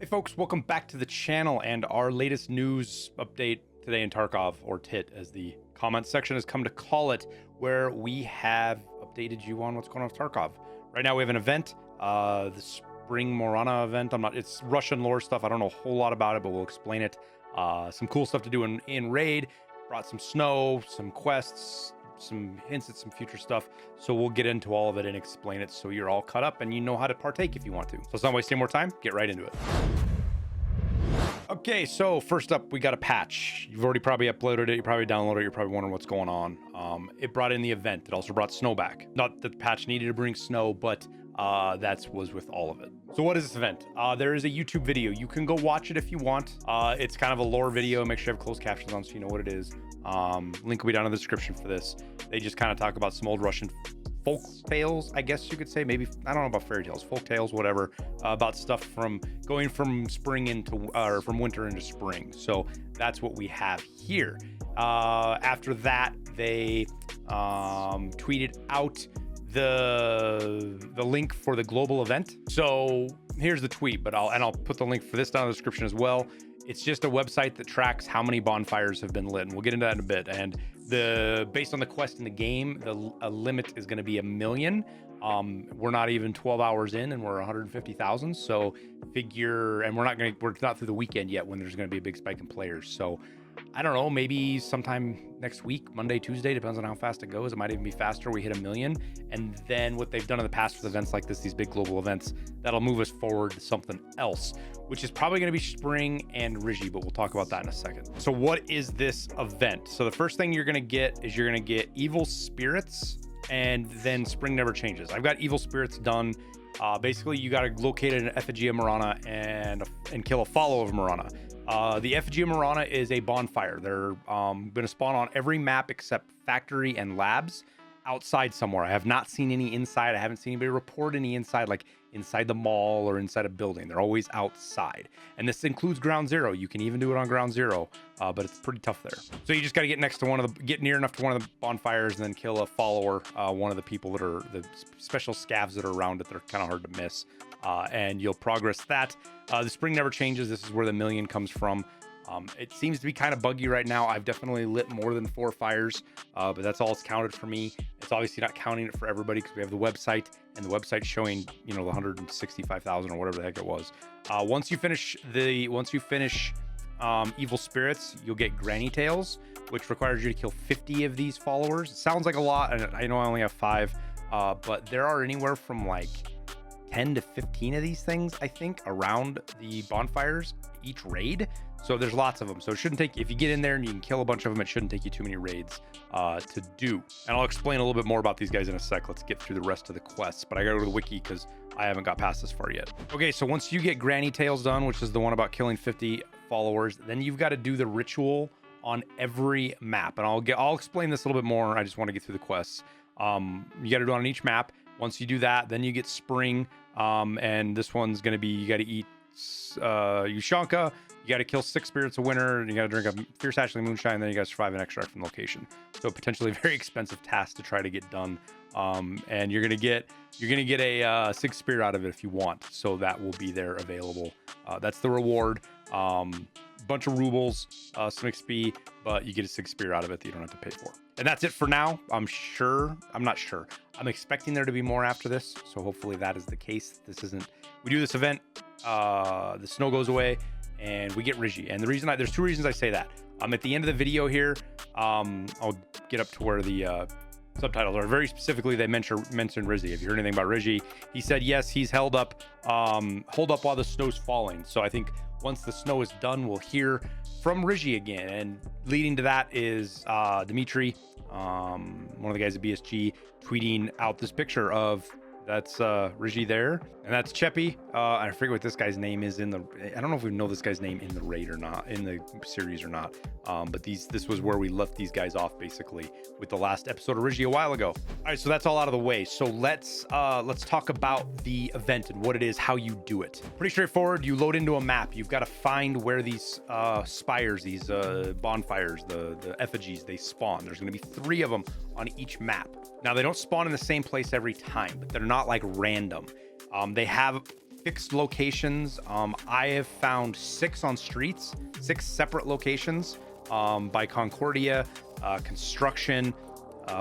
Hey folks, welcome back to the channel and our latest news update today in Tarkov, or TIT as the comment section has come to call it, where we have updated you on what's going on with Tarkov. Right now we have an event, the Spring Morana event. It's Russian lore stuff. I don't know a whole lot about it, but we'll explain it. Some cool stuff to do in raid, brought some snow, some quests, some hints at some future stuff. So we'll get into all of it and explain it so you're all caught up and you know how to partake if you want to. So let's not waste any more time, get right into it. Okay, so first up, we got a patch. You've already probably uploaded it, you probably downloaded it, you're probably wondering what's going on. It brought in the event. It also brought snow back. Not that the patch needed to bring snow, but that was with all of it. So what is this event? There is a YouTube video. You can go watch it if you want. It's kind of a lore video. Make sure you have closed captions on so you know what it is. Link will be down in the description for this. They just kind of talk about some old Russian folk tales, I guess you could say. Maybe, I don't know about fairy tales, folk tales, whatever, about stuff from going from spring into, or from winter into spring. So that's what we have here. After that, they tweeted out the link for the global event. So here's the tweet, but I'll put the link for this down in the description as well. It's just a website that tracks how many bonfires have been lit, and we'll get into that in a bit. And based on the quest in the game, a limit is going to be 1 million. We're not even 12 hours in, and we're 150,000. So figure, and we're not through the weekend yet when there's going to be a big spike in players. So I don't know, maybe sometime next week, Monday, Tuesday, depends on how fast it goes. It might even be faster. We hit 1 million. And then what they've done in the past with events like this, these big global events, that'll move us forward to something else, which is probably going to be Spring and Ryzhy, but we'll talk about that in a second. So what is this event? So the first thing you're going to get is you're going to get Evil Spirits, and then Spring Never Changes. I've got Evil Spirits done. Basically, you got to locate an Effigy of Marana and kill a follow of Marana. The Effigy of Marana is a bonfire. They're going to spawn on every map except factory and labs outside somewhere. I have not seen any inside. I haven't seen anybody report any inside, like inside the mall or inside a building. They're always outside. And this includes ground zero. You can even do it on ground zero, but it's pretty tough there. So you just got to get near enough to one of the bonfires and then kill a follower, one of the people that are the special scavs that are around it that are kind of hard to miss. And you'll progress that. The Spring Never Changes. This is where the 1 million comes from. It seems to be kind of buggy right now. I've definitely lit more than 4 fires, but that's all it's counted for me. It's obviously not counting it for everybody because we have the website, and the website's showing, you know, the 165,000 or whatever the heck it was. Once you finish Evil Spirits, you'll get Granny Tails, which requires you to kill 50 of these followers. It sounds like a lot, and I know I only have 5, but there are anywhere from like 10 to 15 of these things, I think, around the bonfires each raid. So there's lots of them. So it shouldn't take, if you get in there and you can kill a bunch of them, it shouldn't take you too many raids to do. And I'll explain a little bit more about these guys in a sec. Let's get through the rest of the quests, but I gotta go to the wiki because I haven't got past this far yet. Okay, so once you get Granny Tails done, which is the one about killing 50 followers, then you've got to do the ritual on every map. And I'll explain this a little bit more. I just want to get through the quests. You got to do it on each map. Once you do that, then you get Spring. And this one's going to be, you got to eat Yushanka, you got to kill 6 spirits of winter, and you got to drink a fierce hatchling moonshine, and then you got to survive an extract from location. So potentially a very expensive task to try to get done. And you're gonna get a 6 spear out of it if you want. So that will be there available. That's the reward. Bunch of rubles, some XP, but you get a 6 spear out of it that you don't have to pay for. And that's it for now. I'm not sure. I'm expecting there to be more after this. So hopefully that is the case. We do this event, the snow goes away, and we get Ryzhy. And there's 2 reasons I say that. At the end of the video here, I'll get up to where the subtitles are. Very specifically, they mentioned Ryzhy. Have you heard anything about Ryzhy? He said yes, he's hold up while the snow's falling. So I think once the snow is done, we'll hear from Ryzhy again. And leading to that is Dimitri, one of the guys at BSG, tweeting out this picture of that's Ryzhy there, and that's Cheppy. I forget what this guy's name is I don't know if we know this guy's name in the raid or not, in the series or not. But this was where we left these guys off basically with the last episode of Ryzhy a while ago. All right, so that's all out of the way. So let's talk about the event and what it is, how you do it. Pretty straightforward. You load into a map. You've got to find where these spires, these bonfires, the effigies, they spawn. There's going to be 3 of them on each map. Now they don't spawn in the same place every time, but they're not like random. They have fixed locations. I have found 6 on streets, 6 separate locations, by Concordia, Construction,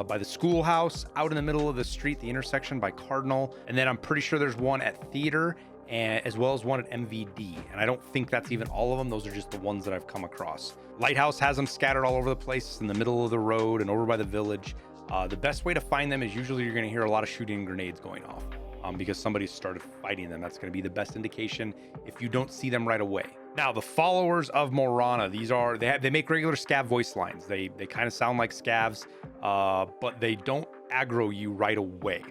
by the schoolhouse, out in the middle of the street, the intersection by Cardinal. And then I'm pretty sure there's one at Theater, and as well as one at MVD. And I don't think that's even all of them. Those are just the ones that I've come across. Lighthouse has them scattered all over the place, in the middle of the road and over by the village. The best way to find them is usually you're going to hear a lot of shooting and grenades going off, because somebody started fighting them. That's going to be the best indication if you don't see them right away. Now, the followers of Morana, they make regular scav voice lines. They kind of sound like scavs, but they don't aggro you right away.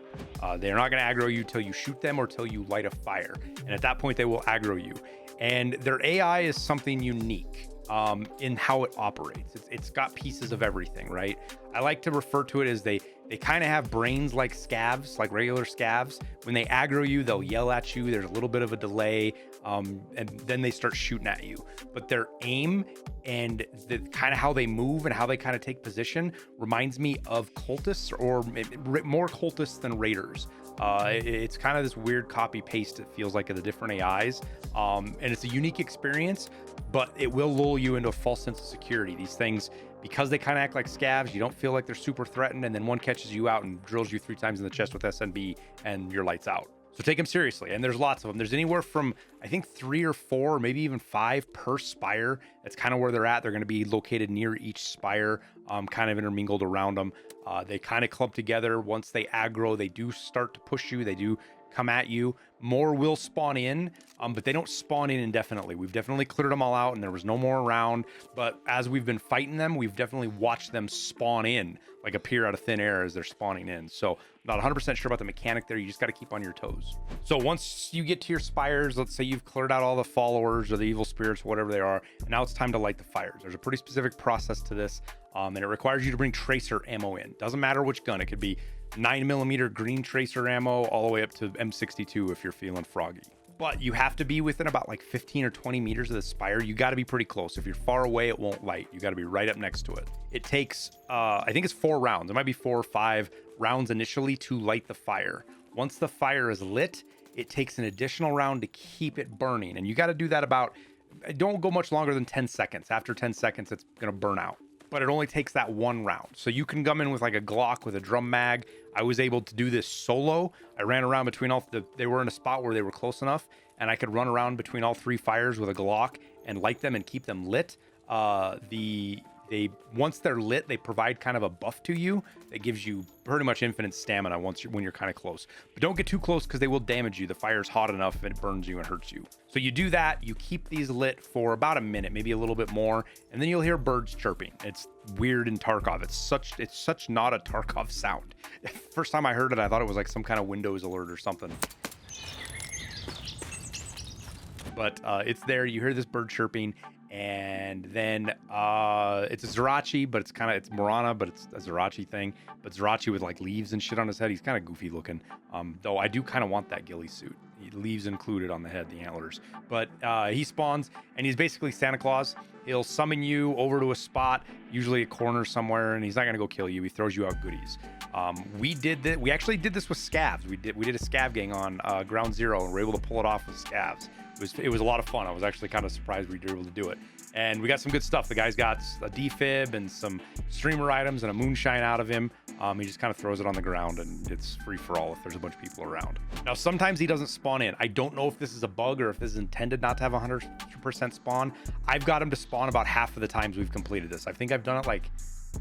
They're not going to aggro you till you shoot them or till you light a fire. And at that point, they will aggro you. And their AI is something unique in how it operates. It's got pieces of everything, right? I like to refer to it as they kind of have brains like scavs, like regular scavs. When they aggro you, they'll yell at you. There's a little bit of a delay, and then they start shooting at you. But their aim and the kind of how they move and how they kind of take position reminds me of cultists, or more cultists than raiders. It's kind of this weird copy paste. It feels like of the different AIs, and it's a unique experience, but it will lull you into a false sense of security. These things, because they kind of act like scavs, you don't feel like they're super threatened, and then one catches you out and drills you 3 times in the chest with SNB and your lights out. So take them seriously. And there's lots of them. There's anywhere from, I think, 3 or 4, maybe even 5 per spire. That's kind of where they're at. They're going to be located near each spire, kind of intermingled around them. They kind of clump together. Once they aggro, they do start to push you. They do come at you. More will spawn in, but they don't spawn in indefinitely. We've definitely cleared them all out, and there was no more around. But as we've been fighting them, we've definitely watched them spawn in, like appear out of thin air as they're spawning in. So not 100% sure about the mechanic there. You just got to keep on your toes. So once you get to your spires, let's say you've cleared out all the followers or the evil spirits, whatever they are, and now it's time to light the fires. There's a pretty specific process to this, and it requires you to bring tracer ammo in. Doesn't matter which gun. It could be 9mm green tracer ammo all the way up to M62 if you're feeling froggy. But you have to be within about like 15 or 20 meters of the spire. You got to be pretty close. If you're far away, it won't light. You got to be right up next to it. It takes, I think it's 4 rounds. It might be 4 or 5 rounds initially to light the fire. Once the fire is lit, it takes an additional round to keep it burning. And you got to do that about, don't go much longer than 10 seconds. After 10 seconds, it's going to burn out. But it only takes that 1 round. So you can come in with like a Glock with a drum mag. I was able to do this solo. I ran around between they were in a spot where they were close enough, and I could run around between all 3 fires with a Glock and light them and keep them lit. Once they're lit, they provide kind of a buff to you that gives you pretty much infinite stamina when you're kind of close. But don't get too close because they will damage you. The fire's hot enough and it burns you and hurts you. So you do that, you keep these lit for about a minute, maybe a little bit more, and then you'll hear birds chirping. It's weird in Tarkov. It's such not a Tarkov sound. First time I heard it, I thought it was like some kind of Windows alert or something. But it's there. You hear this bird chirping, and then it's a Zarachi, but it's Morana, but it's a Zarachi thing. But Zarachi with like leaves and shit on his head. He's kind of goofy looking. Though I do kind of want that ghillie suit. Leaves included on the head, the antlers. But he spawns, and he's basically Santa Claus. He'll summon you over to a spot, usually a corner somewhere, and he's not gonna go kill you. He throws you out goodies. We actually did this with scavs. We did a scav gang on Ground Zero, and we were able to pull it off with scavs. It was a lot of fun. I was actually kind of surprised we were able to do it. And we got some good stuff. The guy's got a defib and some streamer items and a moonshine out of him. He just kind of throws it on the ground, and it's free for all if there's a bunch of people around. Now, sometimes he doesn't spawn in. I don't know if this is a bug or if this is intended not to have 100% spawn. I've got him to spawn about half of the times we've completed this. I think I've done it like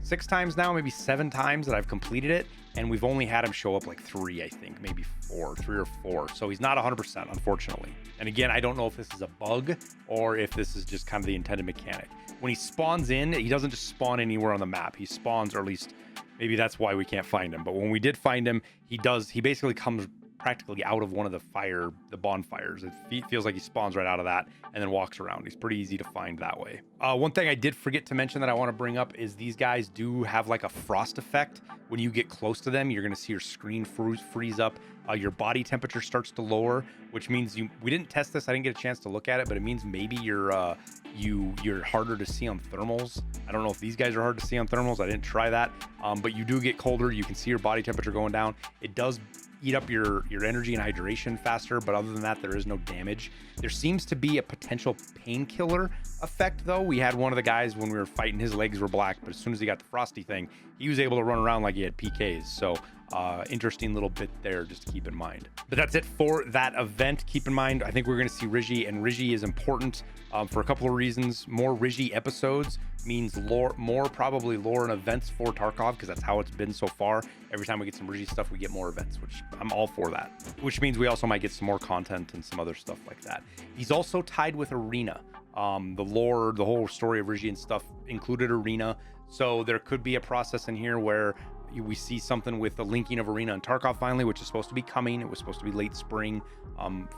6 times now, maybe 7 times that I've completed it, and we've only had him show up like 3, I think, maybe 3 or 4. So he's not 100%, unfortunately. And again, I don't know if this is a bug or if this is just kind of the intended mechanic. When he spawns in, he doesn't just spawn anywhere on the map. He spawns, or at least maybe that's why we can't find him. But when we did find him, he basically comes practically out of one of the bonfires. It feels like he spawns right out of that and then walks around. He's pretty easy to find that way. One thing I did forget to mention that I want to bring up is these guys do have like a frost effect. When you get close to them, you're going to see your screen freeze up. Your body temperature starts to lower, which means we didn't test this. I didn't get a chance to look at it, but it means maybe you're harder to see on thermals. I don't know if these guys are hard to see on thermals. I didn't try that, but you do get colder. You can see your body temperature going down. It does eat up your energy and hydration faster, but other than that, there is no damage. There seems to be a potential painkiller effect, though. We had one of the guys when we were fighting, his legs were black, but as soon as he got the frosty thing, he was able to run around like he had PKs. So interesting little bit there just to keep in mind. But that's it for that event. Keep in mind, I think we're going to see Ryzhy, and Ryzhy is important for a couple of reasons. More Ryzhy episodes means probably lore and events for Tarkov, because that's how it's been so far. Every time we get some Ryzhy stuff, we get more events, which I'm all for that. Which means we also might get some more content and some other stuff like that. He's also tied with Arena. The lore, the whole story of Ryzhy and stuff included Arena. So there could be a process in here where we see something with the linking of Arena and Tarkov finally, which is supposed to be coming. It was supposed to be late spring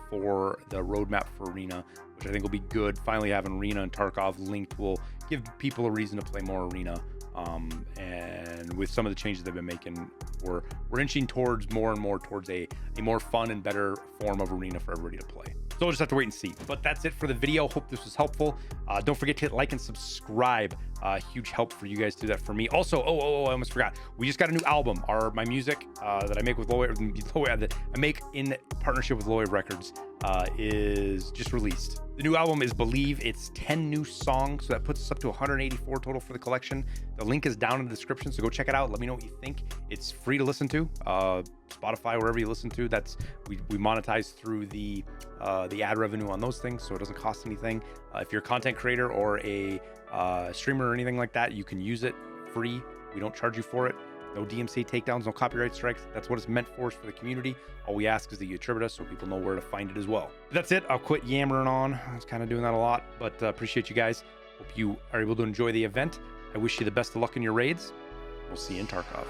for the roadmap for Arena, which I think will be good. Finally having Arena and Tarkov linked will give people a reason to play more Arena. And with some of the changes they've been making, we're inching towards more and more towards a more fun and better form of Arena for everybody to play. So we'll just have to wait and see. But that's it for the video. Hope this was helpful. Don't forget to hit like and subscribe. Huge help for you guys to do that for me. Also, I almost forgot. We just got a new album. My music that I make with that I make in partnership with Low Records is just released. The new album is Believe. It's 10 new songs, so that puts us up to 184 total for the collection. The link is down in the description, so go check it out. Let me know what you think. It's free to listen to. Spotify, wherever you listen to. That's we monetize through the ad revenue on those things, so it doesn't cost anything. If you're a content creator or a streamer or anything like that, you can use it free. We don't charge you for it. No DMCA takedowns, no copyright strikes. That's what it's meant for, is for the community. All we ask is that you attribute us so people know where to find it as well. But that's it. I'll quit yammering on. I was kind of doing that a lot, but appreciate you guys. Hope you are able to enjoy the event. I wish you the best of luck in your raids. We'll see you in Tarkov.